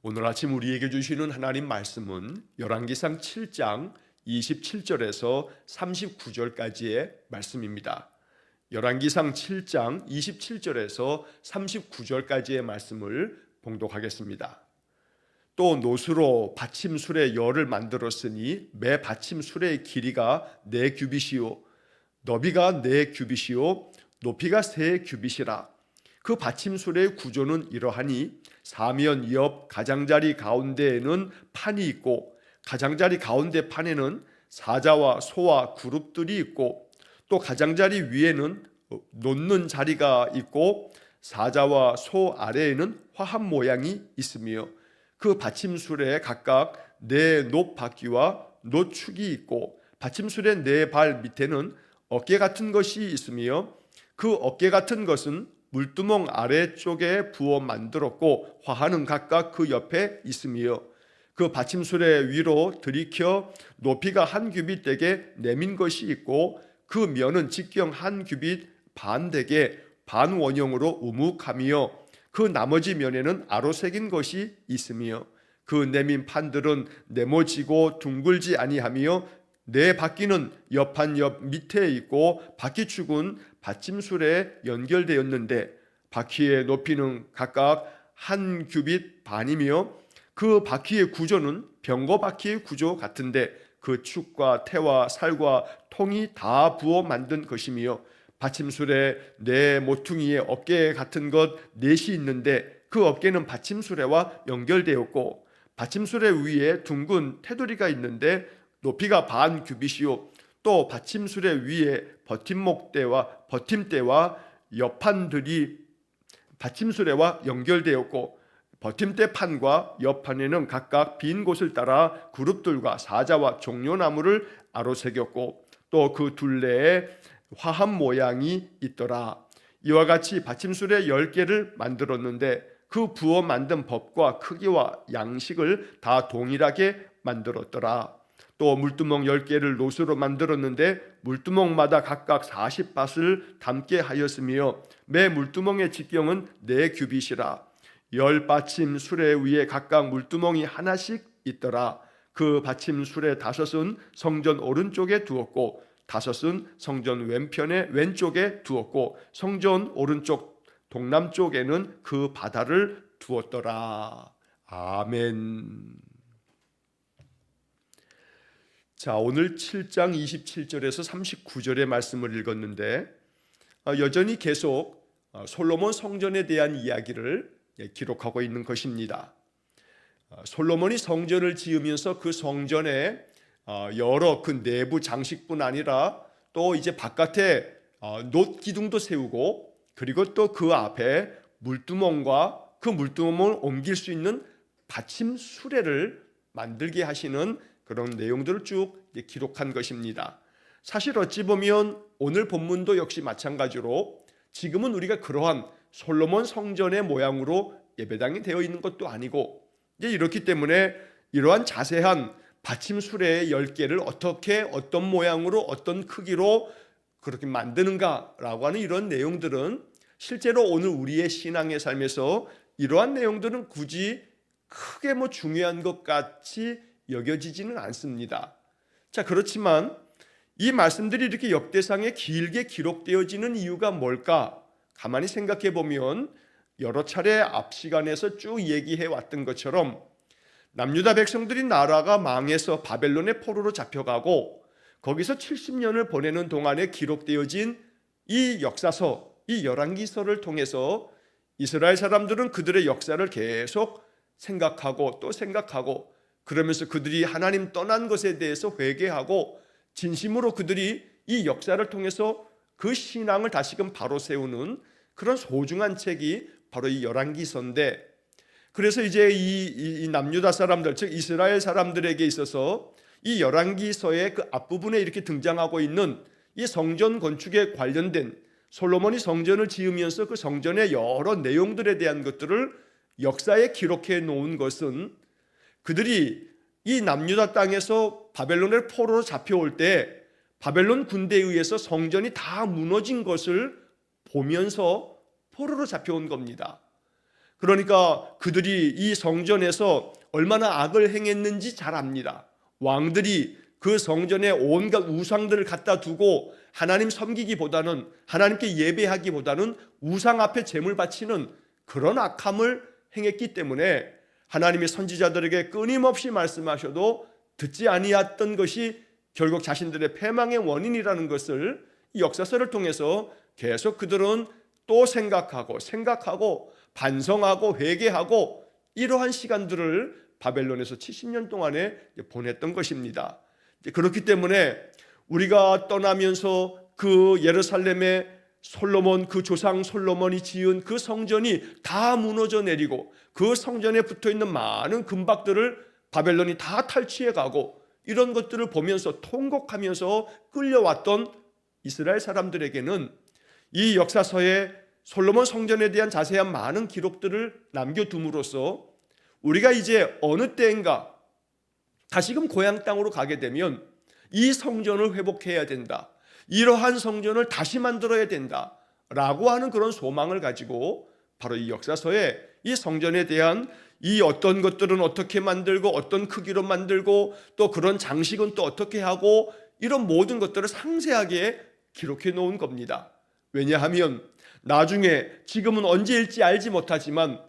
오늘 아침 우리에게 주시는 하나님 말씀은 열왕기상 7장 27절에서 39절까지의 말씀입니다. 열왕기상 7장 27절에서 39절까지의 말씀을 봉독하겠습니다. 또 노수로 받침술의 열을 만들었으니 매 받침술의 길이가 4규빗이요 너비가 4규빗이요 높이가 3규빗이라. 그 받침술의 구조는 이러하니 사면 옆 가장자리 가운데에는 판이 있고 가장자리 가운데 판에는 사자와 소와 그룹들이 있고 또 가장자리 위에는 놓는 자리가 있고 사자와 소 아래에는 화합 모양이 있으며 그 받침술에 각각 4 바퀴와 노축이 있고 받침술의 4발 밑에는 어깨 같은 것이 있으며 그 어깨 같은 것은 물두멍 아래쪽에 부어 만들었고 화하는 각각 그 옆에 있으며 그 받침술의 위로 들이켜 높이가 1규빗 되게 내민 것이 있고 그 면은 직경 1규빗 반 되게 반원형으로 우묵하며 그 나머지 면에는 아로 새긴 것이 있으며 그 내민 판들은 네모지고 둥글지 아니하며 4바퀴는 옆 한 옆 밑에 있고 바퀴축은 받침술에 연결되었는데 바퀴의 높이는 각각 1규빗 반이며 그 바퀴의 구조는 병거 바퀴의 구조 같은데 그 축과 태와 살과 통이 다 부어 만든 것이며 받침술에 4 모퉁이의 어깨 같은 것 4이 있는데 그 어깨는 받침술에와 연결되었고 받침술의 위에 둥근 테두리가 있는데 높이가 반 규빗이요 또 받침술의 위에 버팀대와 옆판들이 받침술에와 연결되었고 버팀대 판과 옆판에는 각각 빈 곳을 따라 그룹들과 사자와 종려나무를 아로새겼고 또 그 둘레에 화합 모양이 있더라. 이와 같이 받침술의 10개를 만들었는데 그 부어 만든 법과 크기와 양식을 다 동일하게 만들었더라. 또 물두멍 10개를 노수로 만들었는데 물두멍마다 각각 40밭을 담게 하였으며 매 물두멍의 직경은 4규빗이라. 10받침 수레 위에 각각 물두멍이 하나씩 있더라. 그 받침 수레 5은 성전 오른쪽에 두었고 5은 성전 왼쪽에 두었고 성전 오른쪽 동남쪽에는 그 바다를 두었더라. 아멘. 자, 오늘 7장 27절에서 39절의 말씀을 읽었는데 여전히 계속 솔로몬 성전에 대한 이야기를 기록하고 있는 것입니다. 솔로몬이 성전을 지으면서 그 성전에 여러 그 내부 장식뿐 아니라 또 이제 바깥에 놋 기둥도 세우고 그리고 또 그 앞에 물두멍과 그 물두멍을 옮길 수 있는 받침 수레를 만들게 하시는 그런 내용들을 쭉 기록한 것입니다. 사실 어찌 보면 오늘 본문도 역시 마찬가지로 지금은 우리가 그러한 솔로몬 성전의 모양으로 예배당이 되어 있는 것도 아니고 이제 이렇기 때문에 이러한 자세한 받침 수레의 10개를 어떻게 어떤 모양으로 어떤 크기로 그렇게 만드는가라고 하는 이런 내용들은 실제로 오늘 우리의 신앙의 삶에서 이러한 내용들은 굳이 크게 중요한 것 같이 여겨지지는 않습니다. 자, 그렇지만 이 말씀들이 이렇게 역대상에 길게 기록되어지는 이유가 뭘까? 가만히 생각해 보면 여러 차례 앞 시간에서 쭉 얘기해 왔던 것처럼 남유다 백성들이 나라가 망해서 바벨론의 포로로 잡혀가고 거기서 70년을 보내는 동안에 기록되어진 이 역사서, 이 열왕기서를 통해서 이스라엘 사람들은 그들의 역사를 계속 생각하고 또 생각하고 그러면서 그들이 하나님 떠난 것에 대해서 회개하고 진심으로 그들이 이 역사를 통해서 그 신앙을 다시금 바로 세우는 그런 소중한 책이 바로 이 열왕기서인데, 그래서 이제 이 남유다 사람들, 즉 이스라엘 사람들에게 있어서 이 열왕기서의 그 앞부분에 이렇게 등장하고 있는 이 성전 건축에 관련된 솔로몬이 성전을 지으면서 그 성전의 여러 내용들에 대한 것들을 역사에 기록해 놓은 것은 그들이 이 남유다 땅에서 바벨론의 포로로 잡혀올 때 바벨론 군대에 의해서 성전이 다 무너진 것을 보면서 포로로 잡혀온 겁니다. 그러니까 그들이 이 성전에서 얼마나 악을 행했는지 잘 압니다. 왕들이 그 성전에 온갖 우상들을 갖다 두고 하나님 섬기기보다는, 하나님께 예배하기보다는 우상 앞에 제물 바치는 그런 악함을 행했기 때문에 하나님의 선지자들에게 끊임없이 말씀하셔도 듣지 아니했던 것이 결국 자신들의 패망의 원인이라는 것을 이 역사서를 통해서 계속 그들은 또 생각하고 반성하고 회개하고 이러한 시간들을 바벨론에서 70년 동안에 보냈던 것입니다. 그렇기 때문에 우리가 떠나면서 그 예루살렘의 솔로몬, 그 조상 솔로몬이 지은 그 성전이 다 무너져 내리고 그 성전에 붙어 있는 많은 금박들을 바벨론이 다 탈취해 가고 이런 것들을 보면서 통곡하면서 끌려왔던 이스라엘 사람들에게는 이 역사서에 솔로몬 성전에 대한 자세한 많은 기록들을 남겨둠으로써 우리가 이제 어느 때인가 다시금 고향 땅으로 가게 되면 이 성전을 회복해야 된다, 이러한 성전을 다시 만들어야 된다 라고 하는 그런 소망을 가지고 바로 이 역사서에 이 성전에 대한 이 어떤 것들은 어떻게 만들고 어떤 크기로 만들고 또 그런 장식은 또 어떻게 하고 이런 모든 것들을 상세하게 기록해 놓은 겁니다. 왜냐하면 나중에, 지금은 언제일지 알지 못하지만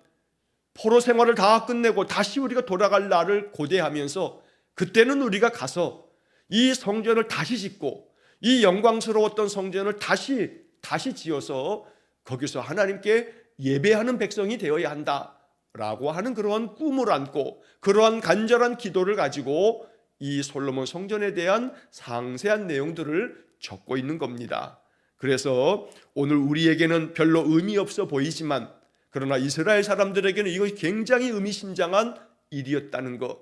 포로 생활을 다 끝내고 다시 우리가 돌아갈 날을 고대하면서 그때는 우리가 가서 이 성전을 다시 짓고 이 영광스러웠던 성전을 다시 지어서 거기서 하나님께 예배하는 백성이 되어야 한다라고 하는 그러한 꿈을 안고 그러한 간절한 기도를 가지고 이 솔로몬 성전에 대한 상세한 내용들을 적고 있는 겁니다. 그래서 오늘 우리에게는 별로 의미 없어 보이지만 그러나 이스라엘 사람들에게는 이것이 굉장히 의미심장한 일이었다는 것,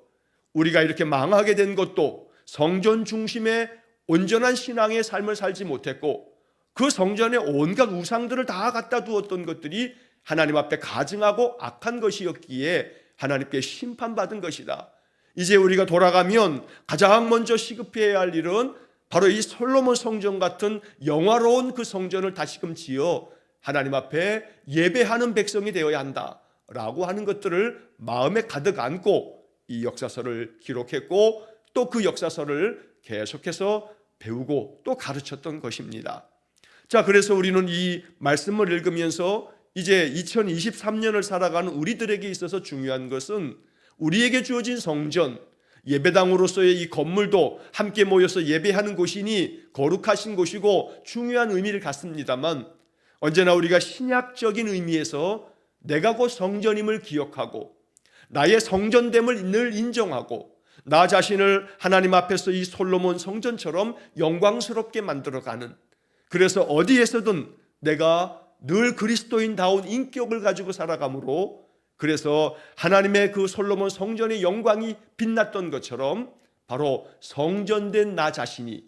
우리가 이렇게 망하게 된 것도 성전 중심의 온전한 신앙의 삶을 살지 못했고 그 성전에 온갖 우상들을 다 갖다 두었던 것들이 하나님 앞에 가증하고 악한 것이었기에 하나님께 심판받은 것이다. 이제 우리가 돌아가면 가장 먼저 시급해야 할 일은 바로 이 솔로몬 성전 같은 영화로운 그 성전을 다시금 지어 하나님 앞에 예배하는 백성이 되어야 한다라고 하는 것들을 마음에 가득 안고 이 역사서를 기록했고 또 그 역사서를 계속해서 배우고 또 가르쳤던 것입니다. 자, 그래서 우리는 이 말씀을 읽으면서 이제 2023년을 살아가는 우리들에게 있어서 중요한 것은 우리에게 주어진 성전, 예배당으로서의 이 건물도 함께 모여서 예배하는 곳이니 거룩하신 곳이고 중요한 의미를 갖습니다만 언제나 우리가 신약적인 의미에서 내가 곧 성전임을 기억하고 나의 성전됨을 늘 인정하고 나 자신을 하나님 앞에서 이 솔로몬 성전처럼 영광스럽게 만들어가는, 그래서 어디에서든 내가 늘 그리스도인다운 인격을 가지고 살아가므로 그래서 하나님의 그 솔로몬 성전의 영광이 빛났던 것처럼 바로 성전된 나 자신이,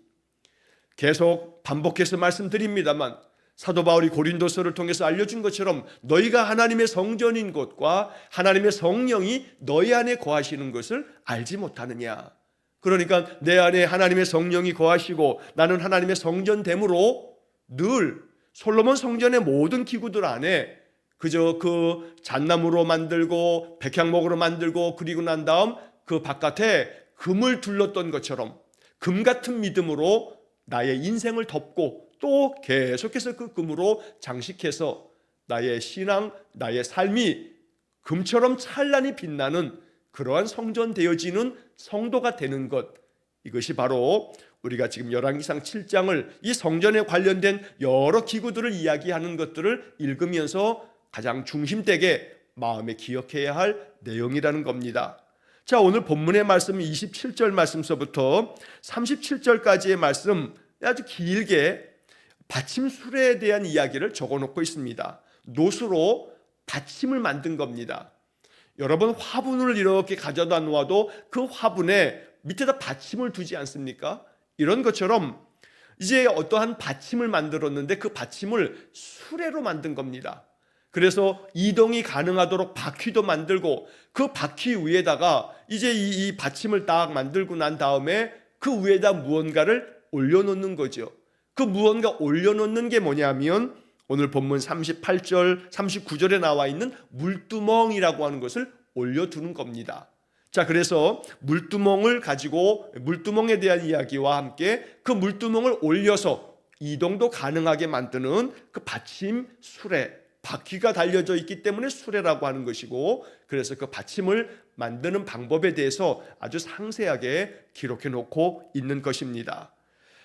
계속 반복해서 말씀드립니다만 사도 바울이 고린도서를 통해서 알려준 것처럼 너희가 하나님의 성전인 것과 하나님의 성령이 너희 안에 거하시는 것을 알지 못하느냐. 그러니까 내 안에 하나님의 성령이 거하시고 나는 하나님의 성전됨으로 늘 솔로몬 성전의 모든 기구들 안에 그저 그 잣나무로 만들고 백향목으로 만들고 그리고 난 다음 그 바깥에 금을 둘렀던 것처럼 금 같은 믿음으로 나의 인생을 덮고 또 계속해서 그 금으로 장식해서 나의 신앙, 나의 삶이 금처럼 찬란히 빛나는 그러한 성전 되어지는 성도가 되는 것, 이것이 바로 우리가 지금 열왕기상 7장을 이 성전에 관련된 여러 기구들을 이야기하는 것들을 읽으면서 가장 중심되게 마음에 기억해야 할 내용이라는 겁니다. 자, 오늘 본문의 말씀 27절 말씀서부터 37절까지의 말씀 아주 길게 받침 수레에 대한 이야기를 적어놓고 있습니다. 노수로 받침을 만든 겁니다. 여러분, 화분을 이렇게 가져다 놓아도 그 화분에 밑에다 받침을 두지 않습니까? 이런 것처럼 이제 어떠한 받침을 만들었는데 그 받침을 수레로 만든 겁니다. 그래서 이동이 가능하도록 바퀴도 만들고 그 바퀴 위에다가 이제 이 받침을 딱 만들고 난 다음에 그 위에다 무언가를 올려놓는 거죠. 그 무언가 올려놓는 게 뭐냐면 오늘 본문 38절, 39절에 나와 있는 물두멍이라고 하는 것을 올려두는 겁니다. 자, 그래서 물두멍을 가지고 물두멍에 대한 이야기와 함께 그 물두멍을 올려서 이동도 가능하게 만드는 그 받침 수레, 바퀴가 달려져 있기 때문에 수레라고 하는 것이고, 그래서 그 받침을 만드는 방법에 대해서 아주 상세하게 기록해 놓고 있는 것입니다.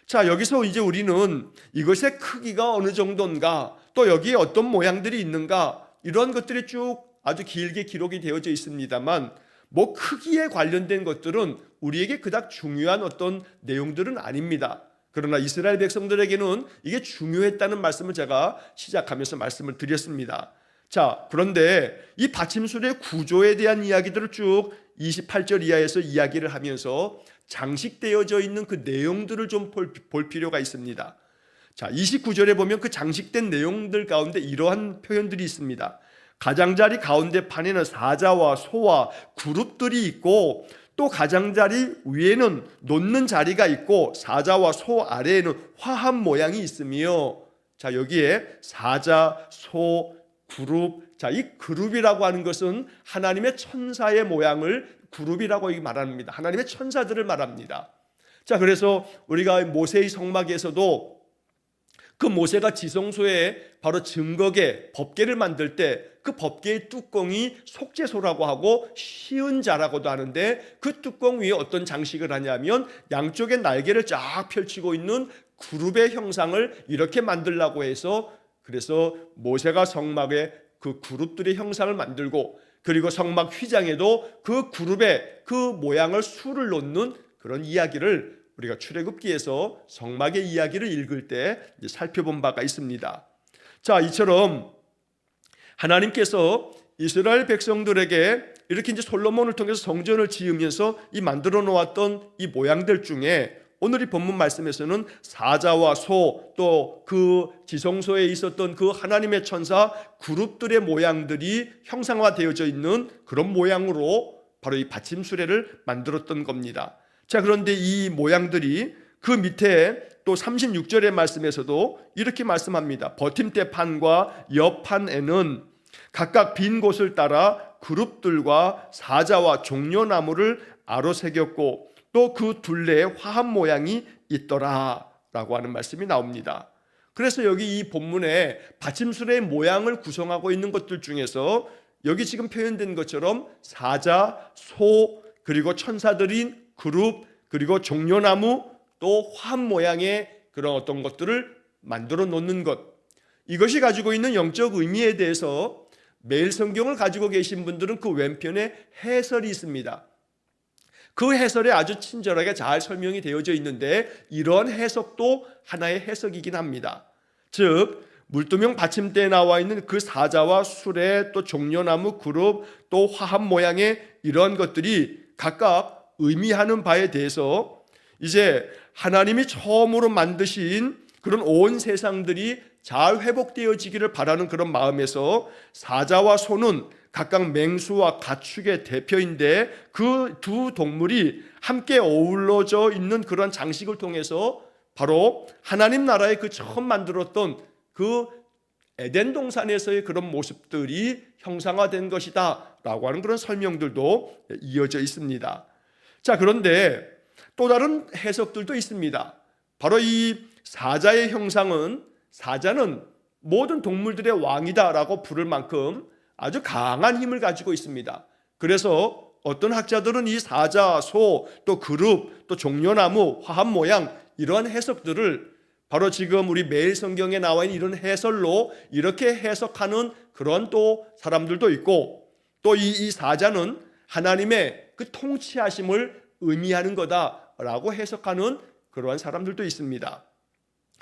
자, 여기서 이제 우리는 이것의 크기가 어느 정도인가, 또 여기에 어떤 모양들이 있는가, 이런 것들이 쭉 아주 길게 기록이 되어져 있습니다만, 뭐 크기에 관련된 것들은 우리에게 그닥 중요한 어떤 내용들은 아닙니다. 그러나 이스라엘 백성들에게는 이게 중요했다는 말씀을 제가 시작하면서 말씀을 드렸습니다. 자, 그런데 이 받침술의 구조에 대한 이야기들을 쭉 28절 이하에서 이야기를 하면서 장식되어져 있는 그 내용들을 좀 볼 필요가 있습니다. 자, 29절에 보면 그 장식된 내용들 가운데 이러한 표현들이 있습니다. 가장자리 가운데 판에는 사자와 소와 그룹들이 있고, 또 가장자리 위에는 놓는 자리가 있고, 사자와 소 아래에는 화합 모양이 있으며, 자, 여기에 사자, 소, 그룹, 자, 이 그룹이라고 하는 것은 하나님의 천사의 모양을 그룹이라고 말합니다. 하나님의 천사들을 말합니다. 자, 그래서 우리가 모세의 성막에서도 그 모세가 지성소에 바로 증거계, 법궤를 만들 때 그 법궤의 뚜껑이 속죄소라고 하고 시은자라고도 하는데, 그 뚜껑 위에 어떤 장식을 하냐면 양쪽에 날개를 쫙 펼치고 있는 그룹의 형상을 이렇게 만들라고 해서, 그래서 모세가 성막에 그 그룹들의 형상을 만들고, 그리고 성막 휘장에도 그 그룹의 그 모양을 수를 놓는 그런 이야기를 우리가 출애굽기에서 성막의 이야기를 읽을 때 살펴본 바가 있습니다. 자, 이처럼 하나님께서 이스라엘 백성들에게 이렇게 이제 솔로몬을 통해서 성전을 지으면서 이 만들어 놓았던 이 모양들 중에 오늘 이 본문 말씀에서는 사자와 소, 또 그 지성소에 있었던 그 하나님의 천사 그룹들의 모양들이 형상화되어져 있는 그런 모양으로 바로 이 받침 수레를 만들었던 겁니다. 자, 그런데 이 모양들이 그 밑에 또 36절의 말씀에서도 이렇게 말씀합니다. 버팀대 판과 옆판에는 각각 빈 곳을 따라 그룹들과 사자와 종려나무를 아로새겼고, 또 그 둘레에 화합 모양이 있더라 라고 하는 말씀이 나옵니다. 그래서 여기 이 본문에 받침술의 모양을 구성하고 있는 것들 중에서 여기 지금 표현된 것처럼 사자, 소, 그리고 천사들인 그룹, 그리고 종려나무, 또 화합 모양의 그런 어떤 것들을 만들어 놓는 것, 이것이 가지고 있는 영적 의미에 대해서 매일 성경을 가지고 계신 분들은 그 왼편에 해설이 있습니다. 그 해설에 아주 친절하게 잘 설명이 되어져 있는데, 이런 해석도 하나의 해석이긴 합니다. 즉, 물두멍 받침대에 나와 있는 그 사자와 수레, 또 종려나무 그룹, 또 화합 모양의 이런 것들이 각각 의미하는 바에 대해서 이제 하나님이 처음으로 만드신 그런 온 세상들이 잘 회복되어지기를 바라는 그런 마음에서 사자와 소는 각각 맹수와 가축의 대표인데, 그 두 동물이 함께 어우러져 있는 그런 장식을 통해서 바로 하나님 나라의 그 처음 만들었던 그 에덴 동산에서의 그런 모습들이 형상화된 것이다 라고 하는 그런 설명들도 이어져 있습니다. 자, 그런데 또 다른 해석들도 있습니다. 바로 이 사자의 형상은, 사자는 모든 동물들의 왕이다라고 부를 만큼 아주 강한 힘을 가지고 있습니다. 그래서 어떤 학자들은 이 사자, 소, 또 그룹, 또 종려나무, 화합 모양, 이러한 해석들을 바로 지금 우리 매일 성경에 나와 있는 이런 해설로 이렇게 해석하는 그런 또 사람들도 있고, 또 이 사자는 하나님의 그 통치하심을 의미하는 거다라고 해석하는 그러한 사람들도 있습니다.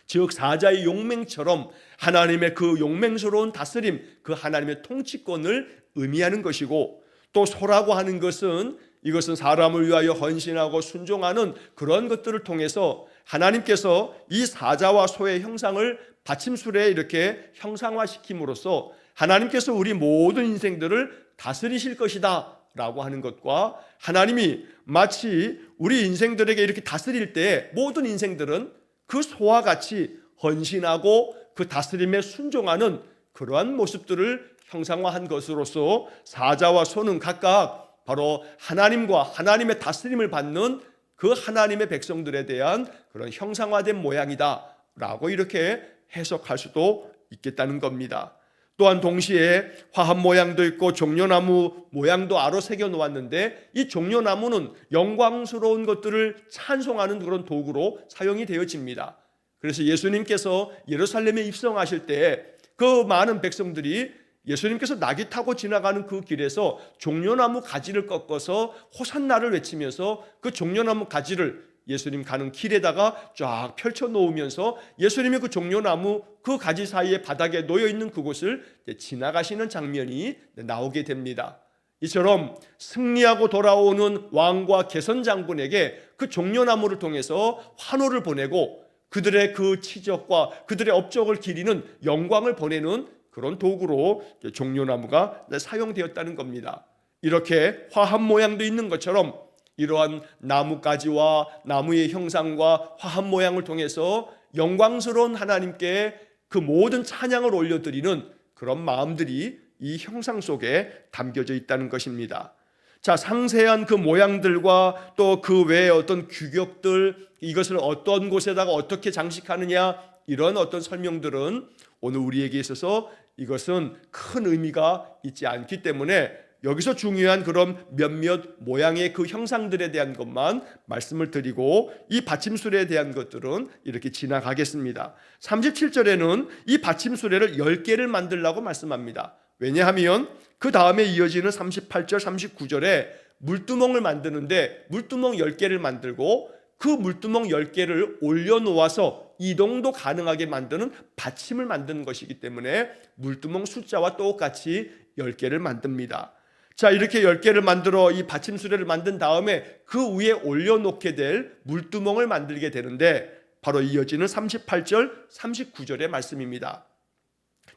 즉, 사자의 용맹처럼 하나님의 그 용맹스러운 다스림, 그 하나님의 통치권을 의미하는 것이고, 또 소라고 하는 것은 이것은 사람을 위하여 헌신하고 순종하는 그런 것들을 통해서 하나님께서 이 사자와 소의 형상을 받침술에 이렇게 형상화시킴으로써 하나님께서 우리 모든 인생들을 다스리실 것이다 라고 하는 것과, 하나님이 마치 우리 인생들에게 이렇게 다스릴 때 모든 인생들은 그 소와 같이 헌신하고 그 다스림에 순종하는 그러한 모습들을 형상화한 것으로서 사자와 소는 각각 바로 하나님과 하나님의 다스림을 받는 그 하나님의 백성들에 대한 그런 형상화된 모양이다 라고 이렇게 해석할 수도 있겠다는 겁니다. 또한 동시에 화합 모양도 있고 종려나무 모양도 아로 새겨 놓았는데, 이 종려나무는 영광스러운 것들을 찬송하는 그런 도구로 사용이 되어집니다. 그래서 예수님께서 예루살렘에 입성하실 때 그 많은 백성들이 예수님께서 낙이 타고 지나가는 그 길에서 종려나무 가지를 꺾어서 호산나를 외치면서 그 종려나무 가지를 예수님 가는 길에다가 쫙 펼쳐 놓으면서 예수님의 그 종려나무 그 가지 사이에 바닥에 놓여 있는 그곳을 지나가시는 장면이 나오게 됩니다. 이처럼 승리하고 돌아오는 왕과 개선 장군에게 그 종려나무를 통해서 환호를 보내고 그들의 그 치적과 그들의 업적을 기리는 영광을 보내는 그런 도구로 종려나무가 사용되었다는 겁니다. 이렇게 화합 모양도 있는 것처럼 이러한 나뭇가지와 나무의 형상과 화합 모양을 통해서 영광스러운 하나님께 그 모든 찬양을 올려드리는 그런 마음들이 이 형상 속에 담겨져 있다는 것입니다. 자, 상세한 그 모양들과 또 그 외에 어떤 규격들, 이것을 어떤 곳에다가 어떻게 장식하느냐, 이런 어떤 설명들은 오늘 우리에게 있어서 이것은 큰 의미가 있지 않기 때문에 여기서 중요한 그런 몇몇 모양의 그 형상들에 대한 것만 말씀을 드리고 이 받침수레에 대한 것들은 이렇게 지나가겠습니다. 37절에는 이 받침수레를 10개를 만들라고 말씀합니다. 왜냐하면 그 다음에 이어지는 38절, 39절에 물두멍을 만드는데 물두멍 10개를 만들고 그 물두멍 10개를 올려놓아서 이동도 가능하게 만드는 받침을 만드는 것이기 때문에 물두멍 숫자와 똑같이 10개를 만듭니다. 자, 이렇게 10개를 만들어 이 받침수레를 만든 다음에 그 위에 올려놓게 될 물두멍을 만들게 되는데 바로 이어지는 38절, 39절의 말씀입니다.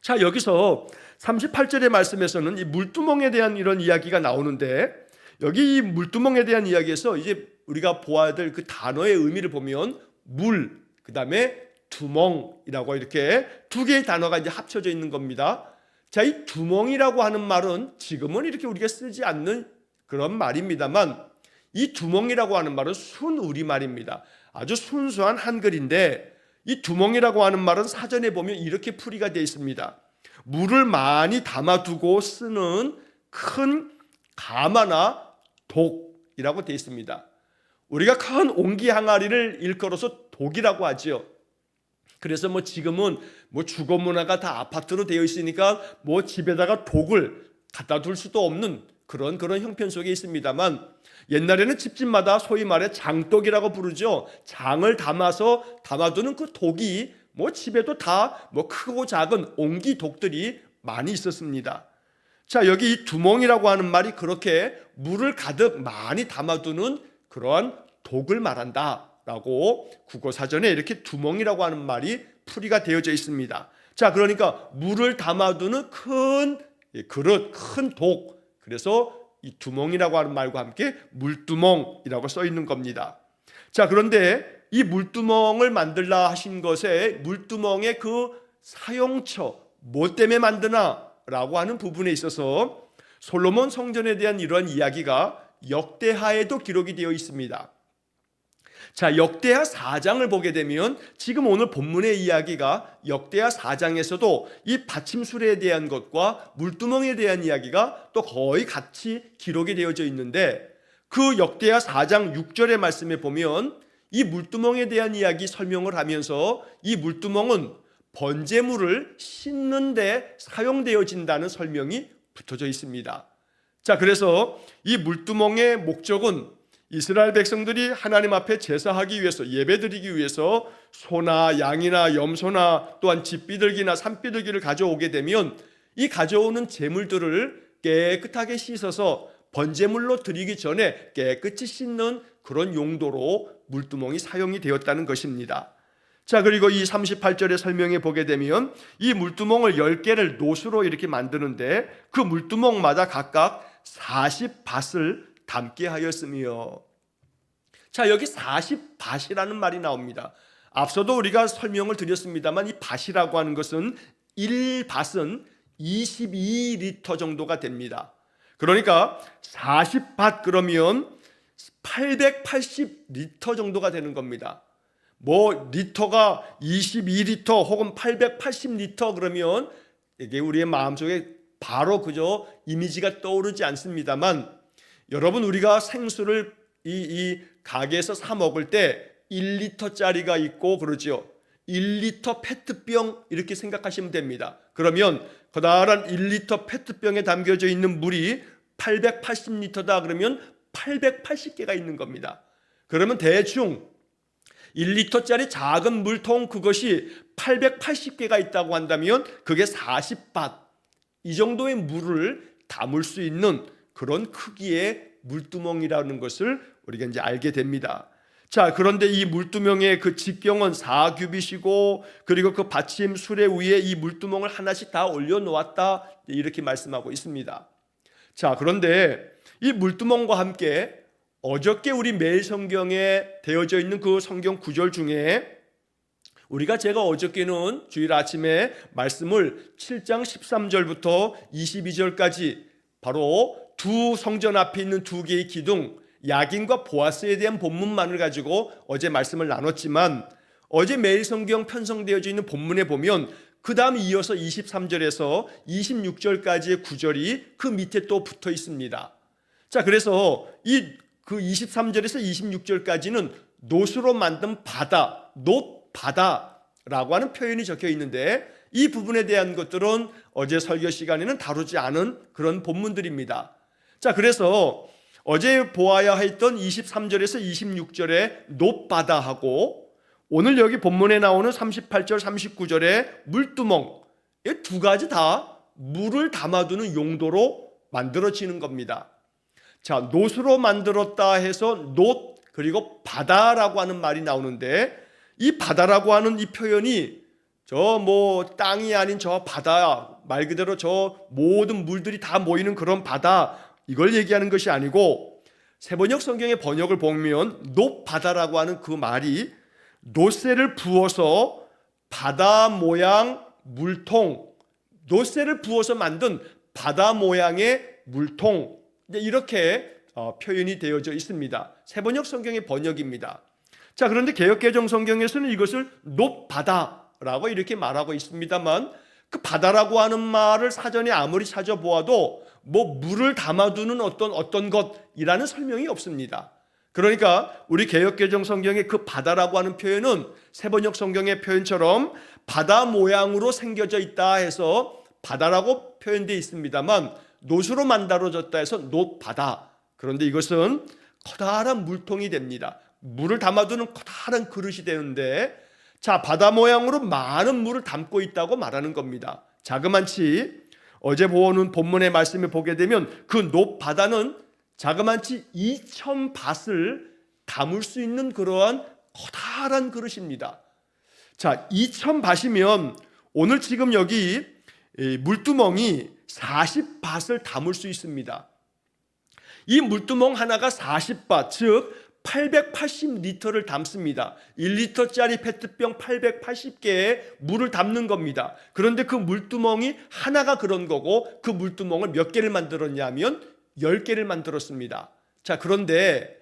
자, 여기서 38절의 말씀에서는 이 물두멍에 대한 이런 이야기가 나오는데, 여기 이 물두멍에 대한 이야기에서 이제 우리가 보아야 될 그 단어의 의미를 보면 물, 그 다음에 두멍이라고 이렇게 두 개의 단어가 이제 합쳐져 있는 겁니다. 자, 이 두멍이라고 하는 말은 지금은 이렇게 우리가 쓰지 않는 그런 말입니다만, 이 두멍이라고 하는 말은 순우리말입니다. 아주 순수한 한글인데, 이 두멍이라고 하는 말은 사전에 보면 이렇게 풀이가 되어 있습니다. 물을 많이 담아두고 쓰는 큰 가마나 독이라고 되어 있습니다. 우리가 큰 옹기 항아리를 일컬어서 독이라고 하죠. 그래서 지금은 주거 문화가 다 아파트로 되어 있으니까 집에다가 독을 갖다 둘 수도 없는 그런 형편 속에 있습니다만, 옛날에는 집집마다 소위 말해 장독이라고 부르죠. 장을 담아두는 그 독이 집에도 다 크고 작은 옹기 독들이 많이 있었습니다. 자, 여기 이 두멍이라고 하는 말이 그렇게 물을 가득 많이 담아두는 그러한 독을 말한다라고 국어사전에 이렇게 두멍이라고 하는 말이 풀이가 되어져 있습니다. 자, 그러니까 물을 담아두는 큰 그릇, 큰 독, 그래서 이 두멍이라고 하는 말과 함께 물두멍이라고 써 있는 겁니다. 자, 그런데 이 물두멍을 만들라 하신 것에 물두멍의 그 사용처, 뭐 때문에 만드나 라고 하는 부분에 있어서 솔로몬 성전에 대한 이러한 이야기가 역대하에도 기록이 되어 있습니다. 자, 역대하 4장을 보게 되면 지금 오늘 본문의 이야기가 역대하 4장에서도 이 받침수레에 대한 것과 물두멍에 대한 이야기가 또 거의 같이 기록이 되어져 있는데, 그 역대하 4장 6절의 말씀에 보면 이 물두멍에 대한 이야기 설명을 하면서 이 물두멍은 번제물을 씻는 데 사용되어진다는 설명이 붙어져 있습니다. 자, 그래서 이 물두멍의 목적은 이스라엘 백성들이 하나님 앞에 제사하기 위해서, 예배드리기 위해서 소나 양이나 염소나 또한 집비둘기나 산비둘기를 가져오게 되면 이 가져오는 제물들을 깨끗하게 씻어서 번제물로 드리기 전에 깨끗이 씻는 그런 용도로 물두멍이 사용이 되었다는 것입니다. 자, 그리고 이 38절의 설명에 보게 되면 이 물두멍을 10개를 노수로 이렇게 만드는데 그 물두멍마다 각각 40밭을 담게 하였으며, 자, 여기 40밭이라는 말이 나옵니다. 앞서도 우리가 설명을 드렸습니다만 이 밭이라고 하는 것은 1밭은 22리터 정도가 됩니다. 그러니까 40밭 그러면 880리터 정도가 되는 겁니다. 뭐 리터가 22리터 혹은 880리터 그러면 이게 우리의 마음속에 바로 그저 이미지가 떠오르지 않습니다만, 여러분 우리가 생수를 이 가게에서 사 먹을 때 1리터짜리가 있고 그러죠. 1리터 페트병 이렇게 생각하시면 됩니다. 그러면 커다란 1리터 페트병에 담겨져 있는 물이 880리터다 그러면 880개가 있는 겁니다. 그러면 대충 1리터짜리 작은 물통 그것이 880개가 있다고 한다면 그게 40밭 이 정도의 물을 담을 수 있는 그런 크기의 물두멍이라는 것을 우리가 이제 알게 됩니다. 자, 그런데 이 물두멍의 그 직경은 4규빗이고 그리고 그 받침 수레 위에 이 물두멍을 하나씩 다 올려놓았다 이렇게 말씀하고 있습니다. 자, 그런데 이 물두멍과 함께 어저께 우리 매일 성경에 되어져 있는 그 성경 구절 중에 제가 어저께는 주일 아침에 말씀을 7장 13절부터 22절까지 바로 두 성전 앞에 있는 두 개의 기둥 야긴과 보아스에 대한 본문만을 가지고 어제 말씀을 나눴지만, 어제 매일 성경 편성되어져 있는 본문에 보면 그 다음 이어서 23절에서 26절까지의 구절이 그 밑에 또 붙어 있습니다. 자, 그래서 그 23절에서 26절까지는 놋으로 만든 바다, 놋바다라고 하는 표현이 적혀 있는데, 이 부분에 대한 것들은 어제 설교 시간에는 다루지 않은 그런 본문들입니다. 자, 그래서 어제 보아야 했던 23절에서 26절의 놋바다하고 오늘 여기 본문에 나오는 38절 39절의 물두멍, 이 두 가지 다 물을 담아두는 용도로 만들어지는 겁니다. 자, 놋으로 만들었다 해서 놋 그리고 바다라고 하는 말이 나오는데, 이 바다라고 하는 이 표현이 저 땅이 아닌 저 바다, 말 그대로 저 모든 물들이 다 모이는 그런 바다, 이걸 얘기하는 것이 아니고, 세번역 성경의 번역을 보면 놋바다라고 하는 그 말이 놋새를 부어서 바다 모양 물통, 놋새를 부어서 만든 바다 모양의 물통, 이렇게 표현이 되어져 있습니다. 세번역 성경의 번역입니다. 자, 그런데 개역개정 성경에서는 이것을 놋바다라고 이렇게 말하고 있습니다만, 그 바다라고 하는 말을 사전에 아무리 찾아보아도 물을 담아두는 어떤 것이라는 설명이 없습니다. 그러니까 우리 개역개정 성경의 그 바다라고 하는 표현은 세번역 성경의 표현처럼 바다 모양으로 생겨져 있다 해서 바다라고 표현되어 있습니다만, 놋으로 만들어졌다 해서 놋바다. 그런데 이것은 커다란 물통이 됩니다. 물을 담아두는 커다란 그릇이 되는데, 자, 바다 모양으로 많은 물을 담고 있다고 말하는 겁니다. 자그만치 어제 보는 본문의 말씀을 보게 되면 그 놋바다는 자그만치 2000밭을 담을 수 있는 그러한 커다란 그릇입니다. 자, 2000밭이면 오늘 지금 여기 물두멍이 40밭을 담을 수 있습니다. 이 물두멍 하나가 40밭, 즉 880리터를 담습니다. 1리터짜리 페트병 880개의 물을 담는 겁니다. 그런데 그 물두멍이 하나가 그런 거고, 그 물두멍을 몇 개를 만들었냐면 10개를 만들었습니다. 자, 그런데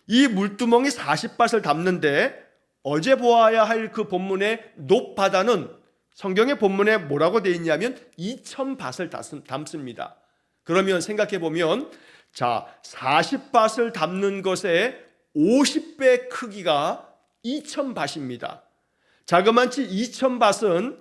이 물두멍이 40밭을 담는데 어제 보아야 할 그 본문의 놋바다는 성경의 본문에 뭐라고 되어 있냐면 2000밭을 담습니다. 그러면 생각해 보면, 자, 40밭을 담는 것에 50배 크기가 2000밭입니다. 자그만치 2000밭은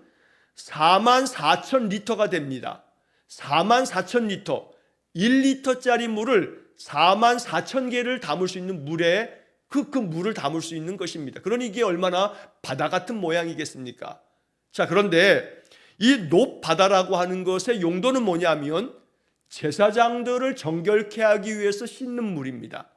44,000리터가 됩니다. 44,000리터, 1리터짜리 물을 44,000개를 담을 수 있는 물에 그 물을 담을 수 있는 것입니다. 그러니 이게 얼마나 바다 같은 모양이겠습니까? 자, 그런데 이 놋바다라고 하는 것의 용도는 뭐냐면 제사장들을 정결케 하기 위해서 씻는 물입니다.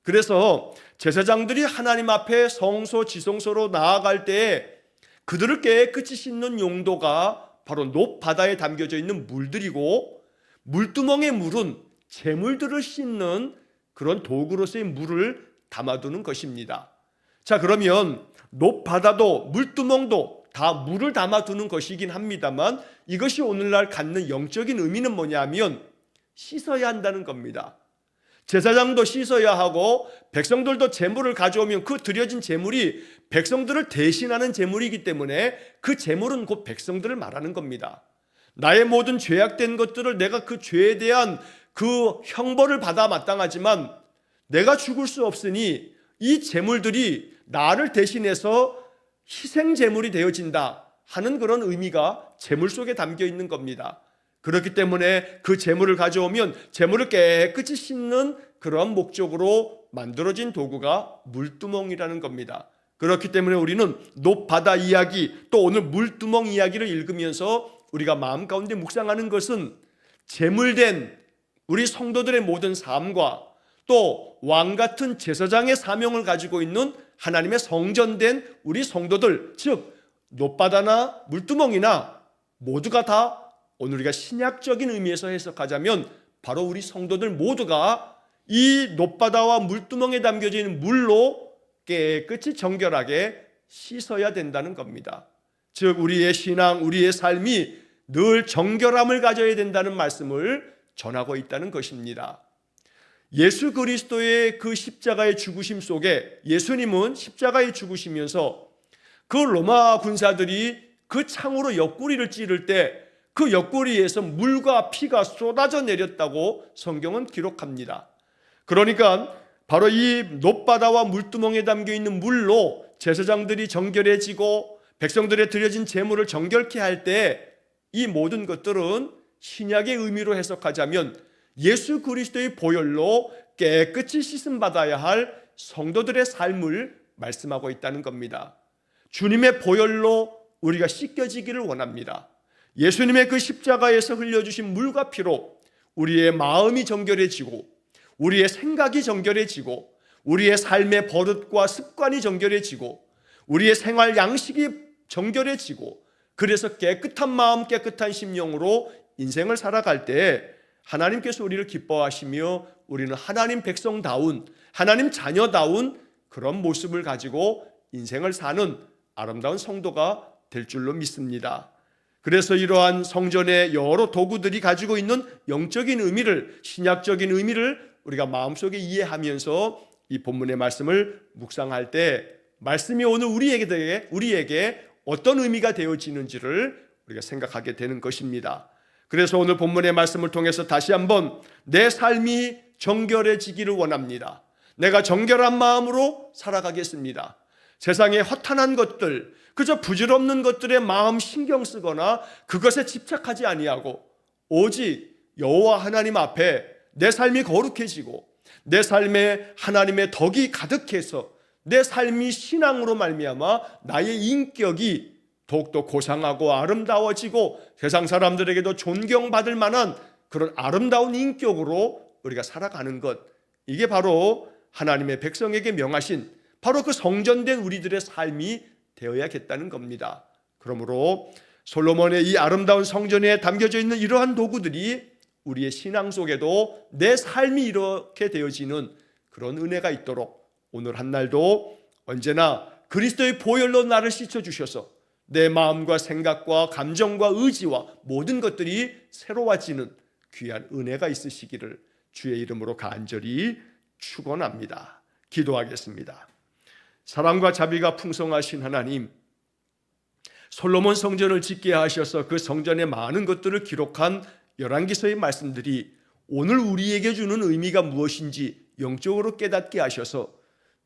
그래서 제사장들이 하나님 앞에 성소 지성소로 나아갈 때 그들을 깨끗이 씻는 용도가 바로 놋바다에 담겨져 있는 물들이고, 물두멍의 물은 재물들을 씻는 그런 도구로서의 물을 담아두는 것입니다. 자, 그러면 높바다도 물두멍도 다 물을 담아두는 것이긴 합니다만 이것이 오늘날 갖는 영적인 의미는 뭐냐면 씻어야 한다는 겁니다. 제사장도 씻어야 하고 백성들도 제물을 가져오면 그 드려진 제물이 백성들을 대신하는 제물이기 때문에 그 제물은 곧 백성들을 말하는 겁니다. 나의 모든 죄악된 것들을 내가 그 죄에 대한 그 형벌을 받아 마땅하지만 내가 죽을 수 없으니 이 제물들이 나를 대신해서 희생 제물이 되어진다 하는 그런 의미가 제물 속에 담겨 있는 겁니다. 그렇기 때문에 그 제물을 가져오면 제물을 깨끗이 씻는 그런 목적으로 만들어진 도구가 물두멍이라는 겁니다. 그렇기 때문에 우리는 높바다 이야기 또 오늘 물두멍 이야기를 읽으면서 우리가 마음 가운데 묵상하는 것은 제물된 우리 성도들의 모든 삶과 또 왕같은 제사장의 사명을 가지고 있는 하나님의 성전된 우리 성도들, 즉 높바다나 물두멍이나 모두가 다 오늘 우리가 신약적인 의미에서 해석하자면 바로 우리 성도들 모두가 이 높바다와 물두멍에 담겨져 있는 물로 깨끗이 정결하게 씻어야 된다는 겁니다. 즉 우리의 신앙, 우리의 삶이 늘 정결함을 가져야 된다는 말씀을 전하고 있다는 것입니다. 예수 그리스도의 그 십자가의 죽으심 속에 예수님은 십자가에 죽으시면서 그 로마 군사들이 그 창으로 옆구리를 찌를 때 그 옆구리에서 물과 피가 쏟아져 내렸다고 성경은 기록합니다. 그러니까 바로 이 높바다와 물두멍에 담겨 있는 물로 제사장들이 정결해지고 백성들의 드려진 제물을 정결케 할 때 이 모든 것들은 신약의 의미로 해석하자면 예수 그리스도의 보혈로 깨끗이 씻음 받아야 할 성도들의 삶을 말씀하고 있다는 겁니다. 주님의 보혈로 우리가 씻겨지기를 원합니다. 예수님의 그 십자가에서 흘려주신 물과 피로 우리의 마음이 정결해지고 우리의 생각이 정결해지고 우리의 삶의 버릇과 습관이 정결해지고 우리의 생활 양식이 정결해지고 그래서 깨끗한 마음 깨끗한 심령으로 인생을 살아갈 때 하나님께서 우리를 기뻐하시며 우리는 하나님 백성다운 하나님 자녀다운 그런 모습을 가지고 인생을 사는 아름다운 성도가 될 줄로 믿습니다. 그래서 이러한 성전의 여러 도구들이 가지고 있는 영적인 의미를 신약적인 의미를 우리가 마음속에 이해하면서 이 본문의 말씀을 묵상할 때 말씀이 오늘 우리에게 어떤 의미가 되어지는지를 우리가 생각하게 되는 것입니다. 그래서 오늘 본문의 말씀을 통해서 다시 한번 내 삶이 정결해지기를 원합니다. 내가 정결한 마음으로 살아가겠습니다. 세상의 허탄한 것들, 그저 부질없는 것들에 마음 신경 쓰거나 그것에 집착하지 아니하고 오직 여호와 하나님 앞에 내 삶이 거룩해지고 내 삶에 하나님의 덕이 가득해서 내 삶이 신앙으로 말미암아 나의 인격이 더욱더 고상하고 아름다워지고 세상 사람들에게도 존경받을 만한 그런 아름다운 인격으로 우리가 살아가는 것, 이게 바로 하나님의 백성에게 명하신 바로 그 성전된 우리들의 삶이 되어야겠다는 겁니다. 그러므로 솔로몬의 이 아름다운 성전에 담겨져 있는 이러한 도구들이 우리의 신앙 속에도 내 삶이 이렇게 되어지는 그런 은혜가 있도록 오늘 한 날도 언제나 그리스도의 보혈로 나를 씻어주셔서 내 마음과 생각과 감정과 의지와 모든 것들이 새로워지는 귀한 은혜가 있으시기를 주의 이름으로 간절히 축원합니다. 기도하겠습니다. 사랑과 자비가 풍성하신 하나님, 솔로몬 성전을 짓게 하셔서 그 성전의 많은 것들을 기록한 열왕기서의 말씀들이 오늘 우리에게 주는 의미가 무엇인지 영적으로 깨닫게 하셔서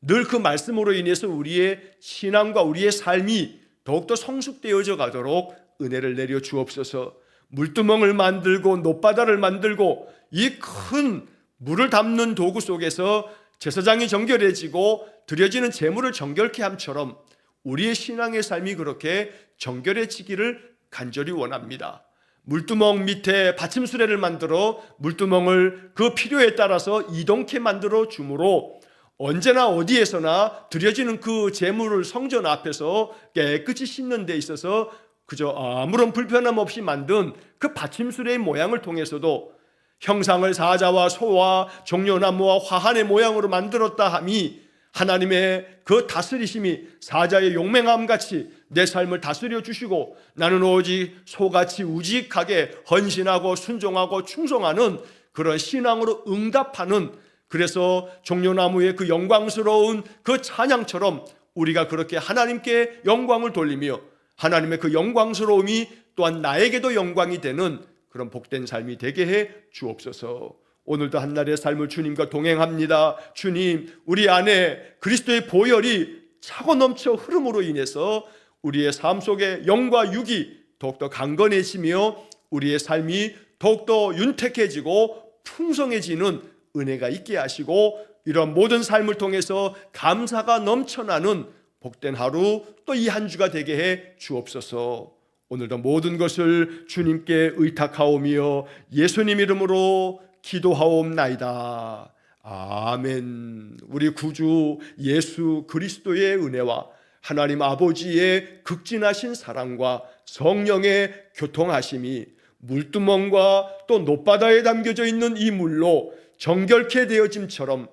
늘 그 말씀으로 인해서 우리의 신앙과 우리의 삶이 더욱더 성숙되어져 가도록 은혜를 내려 주옵소서. 물두멍을 만들고 높바다를 만들고 이 큰 물을 담는 도구 속에서 제사장이 정결해지고 드려지는 제물을 정결케 함처럼 우리의 신앙의 삶이 그렇게 정결해지기를 간절히 원합니다. 물두멍 밑에 받침수레를 만들어 물두멍을 그 필요에 따라서 이동케 만들어 주므로 언제나 어디에서나 드려지는 그 제물을 성전 앞에서 깨끗이 씻는 데 있어서 그저 아무런 불편함 없이 만든 그 받침수레의 모양을 통해서도 형상을 사자와 소와 종려나무와 화환의 모양으로 만들었다 함이 하나님의 그 다스리심이 사자의 용맹함 같이 내 삶을 다스려 주시고 나는 오직 소같이 우직하게 헌신하고 순종하고 충성하는 그런 신앙으로 응답하는, 그래서 종려나무의 그 영광스러운 그 찬양처럼 우리가 그렇게 하나님께 영광을 돌리며 하나님의 그 영광스러움이 또한 나에게도 영광이 되는 그런 복된 삶이 되게 해 주옵소서. 오늘도 한날의 삶을 주님과 동행합니다. 주님, 우리 안에 그리스도의 보혈이 차고 넘쳐 흐름으로 인해서 우리의 삶 속에 영과 육이 더욱더 강건해지며 우리의 삶이 더욱더 윤택해지고 풍성해지는 은혜가 있게 하시고 이런 모든 삶을 통해서 감사가 넘쳐나는 복된 하루, 또 이 한 주가 되게 해 주옵소서. 오늘도 모든 것을 주님께 의탁하오며 예수님 이름으로 기도하옵나이다. 아멘. 우리 구주 예수 그리스도의 은혜와 하나님 아버지의 극진하신 사랑과 성령의 교통하심이 물두멍과 또 높바다에 담겨져 있는 이 물로 정결케 되어짐처럼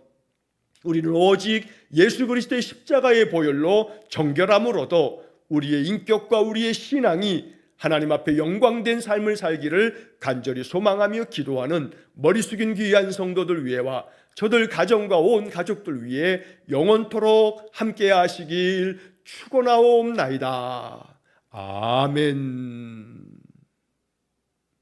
우리는 오직 예수 그리스도의 십자가의 보혈로 정결함으로도 우리의 인격과 우리의 신앙이 하나님 앞에 영광된 삶을 살기를 간절히 소망하며 기도하는 머리 숙인 귀한 성도들 위해와 저들 가정과 온 가족들 위해 영원토록 함께 하시길 축원하옵나이다. 아멘.